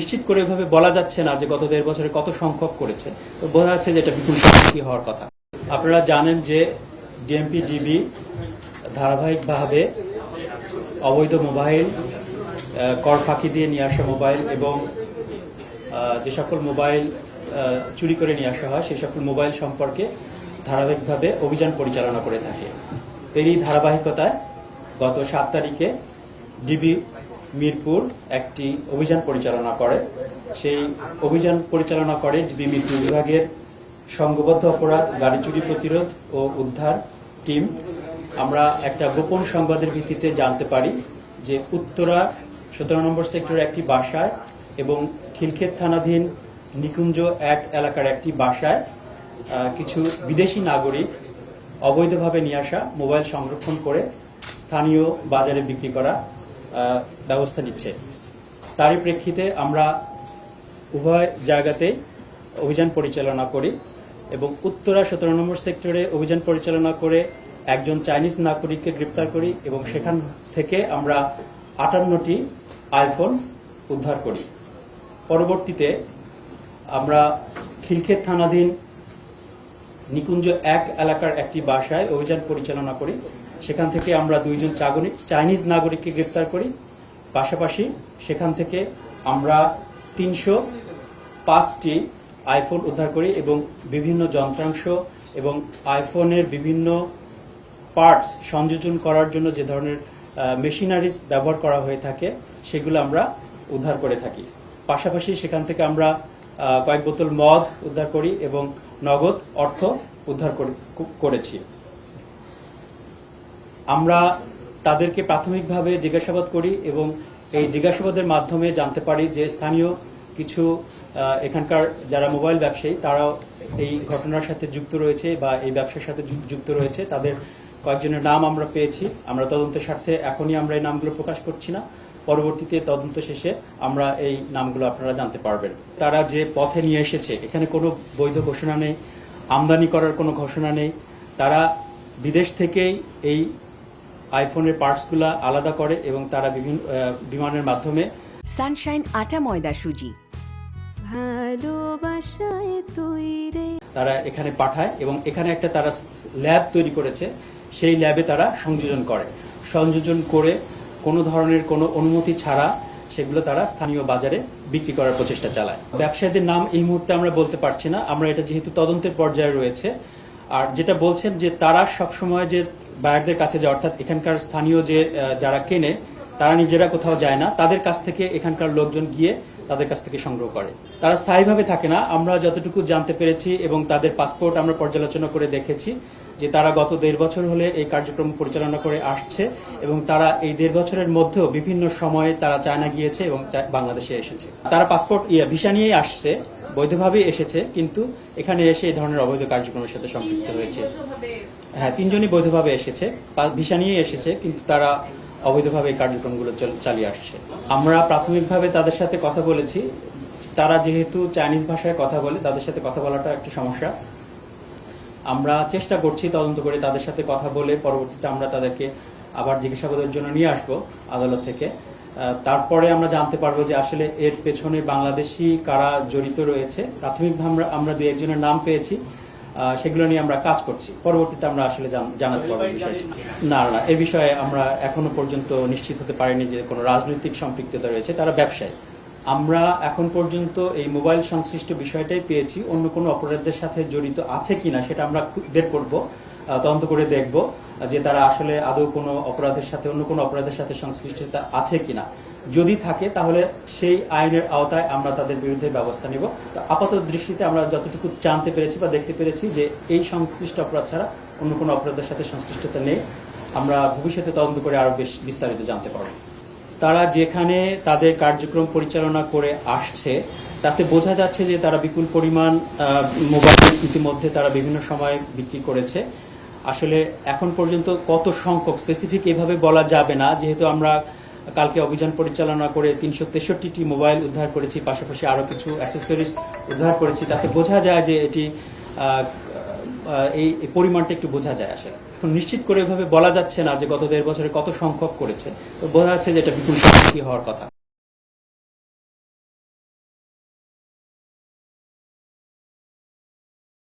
নিশ্চিত করে এভাবে বলা যাচ্ছে না যে গত ১.৫ বছরে কত সংখ্যক করেছে, তো বোঝা যাচ্ছে যে এটা বিপুল সংখ্যকই হওয়ার কথা। আপনারা জানেন যে ডিএমপি ডিবি ধারাবাহিকভাবে অবৈধ মোবাইল, কর ফাঁকি দিয়ে নিয়ে আসা মোবাইল এবং যে সকল মোবাইল চুরি করে নিয়ে আসা হয় সেই সকল মোবাইল সম্পর্কে ধারাবাহিকভাবে অভিযান পরিচালনা করে থাকে। এরই ধারাবাহিকতায় গত ৭ তারিখে ডিবি মিরপুর একটি অভিযান পরিচালনা করে। সেই অভিযান পরিচালনা করে ডিবি মিরপুর বিভাগের সংঘবদ্ধ অপরাধ, গাড়ি চুরি প্রতিরোধ ও উদ্ধার টিম। আমরা একটা গোপন সংবাদের ভিত্তিতে জানতে পারি যে উত্তরা ১৭ নম্বর সেক্টরের একটি বাসায় এবং খিলক্ষেত থানাধীন নিকুঞ্জ ১ এলাকার একটি বাসায় কিছু বিদেশি নাগরিক অবৈধভাবে নিয়ে আসা মোবাইল সংরক্ষণ করে স্থানীয় বাজারে বিক্রি করা ব্যবস্থা নিচ্ছে। তারই প্রেক্ষিতে আমরা উভয় জায়গাতেই অভিযান পরিচালনা করি এবং উত্তরা ১৭ নম্বর সেক্টরে অভিযান পরিচালনা করে একজন চাইনিজ নাগরিককে গ্রেপ্তার করি এবং সেখান থেকে আমরা ৫৮টি আইফোন উদ্ধার করি। পরবর্তীতে আমরা খিলক্ষেত থানাধীন নিকুঞ্জ ১ এলাকার একটি বাসায় অভিযান পরিচালনা করি। সেখান থেকে আমরা ২জন চাইনিজ নাগরিককে গ্রেপ্তার করি। পাশাপাশি সেখান থেকে আমরা ৩০৫টি আইফোন উদ্ধার করি এবং বিভিন্ন যন্ত্রাংশ এবং আইফোনের বিভিন্ন পার্টস সংযোজন করার জন্য যে ধরনের মেশিনারিজ ব্যবহার করা হয়ে থাকে সেগুলো আমরা উদ্ধার করে থাকি। পাশাপাশি সেখান থেকে আমরা কয়েক বোতল মদ উদ্ধার করি এবং নগদ অর্থ উদ্ধার করেছি। আমরা তাদেরকে প্রাথমিকভাবে জিজ্ঞাসাবাদ করি এবং এই জিজ্ঞাসাবাদের মাধ্যমে জানতে পারি যে স্থানীয় কিছু এখানকার যারা মোবাইল ব্যবসায়ী তারাও এই ঘটনার সাথে যুক্ত রয়েছে বা এই ব্যবসার সাথে যুক্ত রয়েছে। তাদের কয়েকজনের নাম আমরা পেয়েছি। আমরা তদন্তের স্বার্থে এখনই আমরা এই নামগুলো প্রকাশ করছি না, পরবর্তীতে তদন্ত শেষে আমরা এই নামগুলো আপনারা জানতে পারবেন। তারা যে পথে নিয়ে এসেছে এখানে কোনো বৈধ ঘোষণা নেই, আমদানি করার কোনো ঘোষণা নেই। তারা বিদেশ থেকেই এই আইফোনের পার্টসগুলো আলাদা করে এবং তারা বিভিন্ন বিমানের মাধ্যমে সানশাইন আটা ময়দা সুজি তারা এখানে পাঠায় এবং এখানে একটা তারা ল্যাব তৈরি করেছে। সেই ল্যাবে তারা সংযোজন করে কোনো ধরনের কোনো অনুমতি ছাড়া সেগুলো তারা স্থানীয় বাজারে বিক্রি করার প্রচেষ্টা চালায়। ব্যবসায়ীদের নাম এই মুহূর্তে আমরা বলতে পারছি না, আমরা এটা যেহেতু তদন্তের পর্যায়ে রয়েছে। আর যেটা বলছেন যে তারা সবসময় যে বায়ারদের কাছে যায়, অর্থাৎ এখানকার স্থানীয় যে যারা কেনে তারা নিজেরা কোথাও যায় না, তাদের কাছ থেকে এখানকার লোকজন গিয়ে তাদের কাছ থেকে সংগ্রহ করে। তারা স্থায়ীভাবে থাকে না। আমরা যতটুকু জানতে পেরেছি এবং তাদের পাসপোর্ট আমরা পর্যালোচনা করে দেখেছি যে তারা গত ১.৫ বছর হলে এই কার্যক্রম পরিচালনা করে আসছে এবং তারা এই ১.৫ বছরের মধ্যেও বিভিন্ন সময়ে তারা চায়না গিয়েছে এবং বাংলাদেশে এসেছে। তারা পাসপোর্ট ভিসা নিয়েই আসছে, বৈধভাবেই এসেছে, কিন্তু এখানে এসে এই ধরনের অবৈধ কার্যক্রমের সাথে সম্পৃক্ত হয়েছে। হ্যাঁ, ৩ জনই বৈধভাবে এসেছে, ভিসা নিয়ে এসেছে, কিন্তু তারা অবৈধভাবে এই কার্যক্রমগুলো চালিয়ে আসছে। আমরা প্রাথমিকভাবে তাদের সাথে কথা বলেছি। তারা যেহেতু চাইনিজ ভাষায় কথা বলে, তাদের সাথে কথা বলাটা একটু সমস্যা। আমরা চেষ্টা করছি তদন্ত করে তাদের সাথে কথা বলে পরবর্তীতে আমরা তাদেরকে আবার জিজ্ঞাসাবাদের জন্য নিয়ে আসবো আদালত থেকে। তারপরে আমরা জানতে পারবো যে আসলে এর পেছনে বাংলাদেশি কারা জড়িত রয়েছে। প্রাথমিকভাবে আমরা ২-১ জনের নাম পেয়েছি, সেগুলো নিয়ে আমরা কাজ করছি। পরবর্তীতে আমরা আসলে জানাতে পারবো বিষয়টি। না, এ বিষয়ে আমরা এখনো পর্যন্ত নিশ্চিত হতে পারিনি যে কোনো রাজনৈতিক সম্পৃক্ততা রয়েছে। তারা ব্যবসায়ী। আমরা এখন পর্যন্ত এই মোবাইল সংশ্লিষ্ট বিষয়টাই পেয়েছি। অন্য কোনো অপরাধের সাথে জড়িত আছে কিনা সেটা আমরা বের করব, তদন্ত করে দেখব যে তারা আসলে আদৌ কোনো অপরাধের সাথে অন্য কোনো অপরাধের সাথে সংশ্লিষ্টতা আছে কিনা। যদি থাকে তাহলে সেই আইনের আওতায় আমরা তাদের বিরুদ্ধে ব্যবস্থা নিব। তো আপাতত দৃষ্টিতে আমরা যতটুকু জানতে পেরেছি বা দেখতে পেরেছি যে এই সংশ্লিষ্ট অপরাধ ছাড়া অন্য কোনো অপরাধের সাথে সংশ্লিষ্টতা নেই। আমরা ভবিষ্যতে তদন্ত করে আরো বেশ বিস্তারিত জানতে পারব। তারা যেখানে তাদের কার্যক্রম পরিচালনা করে আসছে তাতে বোঝা যাচ্ছে যে তারা বিপুল পরিমাণ মোবাইল ইতিমধ্যে তারা বিভিন্ন সময় বিক্রি করেছে। আসলে এখন পর্যন্ত কত সংখ্যক স্পেসিফিক এভাবে বলা যাবে না, যেহেতু আমরা কালকে অভিযান পরিচালনা করে ৩৬৩টি মোবাইল উদ্ধার করেছি, পাশাপাশি আরো কিছু অ্যাক্সেসরিজ উদ্ধার করেছি। তাতে বোঝা যায় যে এটি এই পরিমাণটা একটু বোঝা যায়। আসলে এখন নিশ্চিত করে এভাবে বলা যাচ্ছে না যে গত ১.৫ বছরে কত সংখ্যক করেছে, তো বোঝা যাচ্ছে যে এটা বিপুল সংখ্যকই হওয়ার কথা।